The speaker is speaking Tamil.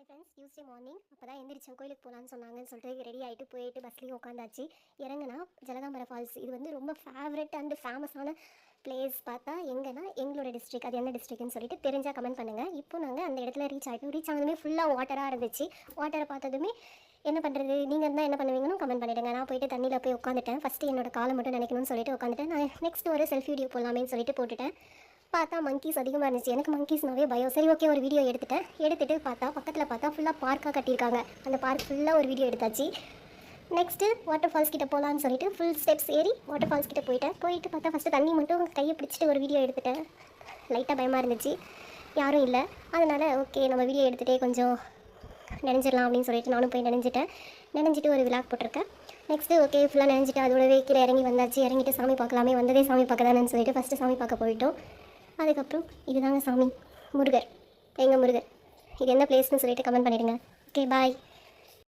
ஹாய் ஃப்ரெண்ட்ஸ், டியூஸ்டே மார்னிங் அப்போ தான் எந்திரிச்சேன். கோயிலுக்கு போகலான்னு சொன்னாங்கன்னு சொல்லிட்டு ரெடி ஆகிட்டு போயிட்டு பஸ்லேயும் உட்காந்தாச்சு. இறங்குனா ஜலகாம்பர ஃபால்ஸ். இது வந்து ரொம்ப ஃபேவரட் அண்ட் ஃபேமஸான பிளேஸ். பார்த்தா எங்கன்னா எங்களோட டிஸ்ட்ரிக். அது என்ன டிஸ்ட்ரிக்ட்னு சொல்லிட்டு தெரிஞ்சால் கமெண்ட் பண்ணுங்கள். இப்போ நாங்கள் அந்த இடத்துல ரீச் ஆகிட்டோம். ரீச் ஆனதுமே ஃபுல்லாக வாட்டராக இருந்துச்சு. வாட்டரை பார்த்ததுமே என்ன பண்ணுறது, நீங்கள் இருந்தால் என்ன பண்ணுவீங்கன்னு கமெண்ட் பண்ணிவிடுங்க. நான் போயிட்டு தண்ணியில் போய் உட்காந்துட்டேன். ஃபஸ்ட்டு என்னோட காலை மட்டும் நினைக்கணும்னு சொல்லிட்டு உட்காந்துட்டேன். நான் நெக்ஸ்ட் ஒரு செல்ஃபி வீடியோ போடலாமேன்னு சொல்லிட்டு போட்டுட்டேன். பார்த்தா மங்கீஸ் அதிகமாக இருந்துச்சு. எனக்கு மங்கீஸ்னாவே பயம். சரி, ஓகே, ஒரு வீடியோ எடுத்துகிட்டு பார்த்தா பக்கத்தில் பார்த்தா ஃபுல்லாக பார்க்காக கட்டியிருக்காங்க. அந்த பார்க் ஃபுல்லாக ஒரு வீடியோ எடுத்தாச்சு. நெக்ஸ்ட்டு வாட்டர் ஃபால்ஸ் கிட்டே போகலான்னு சொல்லிட்டு ஃபுல் ஸ்டெப்ஸ் ஏறி வாட்டர் ஃபால்ஸ் கிட்டே போயிட்டு பார்த்தா ஃபஸ்ட்டு தண்ணி மட்டும் கையை பிடிச்சிட்டு ஒரு வீடியோ எடுத்துட்டேன். லைட்டாக பயமாக இருந்துச்சு, யாரும் இல்லை. அதனால் ஓகே, நம்ம வீடியோ எடுத்துகிட்டே கொஞ்சம் நினைஞ்சிடலாம் அப்படின்னு சொல்லிட்டு நானும் போய் நினைஞ்சிட்டு ஒரு விளாக் போட்டிருக்கேன். நெக்ஸ்ட்டு ஓகே, ஃபுல்லாக நினைஞ்சிட்டு அதோடவே கீழே இறங்கி வந்தாச்சு. இறங்கிட்டு சாமி பார்க்கலாமே, வந்ததே சாமி பார்க்க தானேன்னு சொல்லிட்டு ஃபஸ்ட்டு சாமி பார்க்க போயிட்டோம். அதுக்கப்புறம் இதுதாங்க சாமி, முருகர், எங்கள் முருகர். இது என்ன பிளேஸ்னு சொல்லிட்டு கமெண்ட் பண்ணிவிடுங்க. ஓகே, பாய்.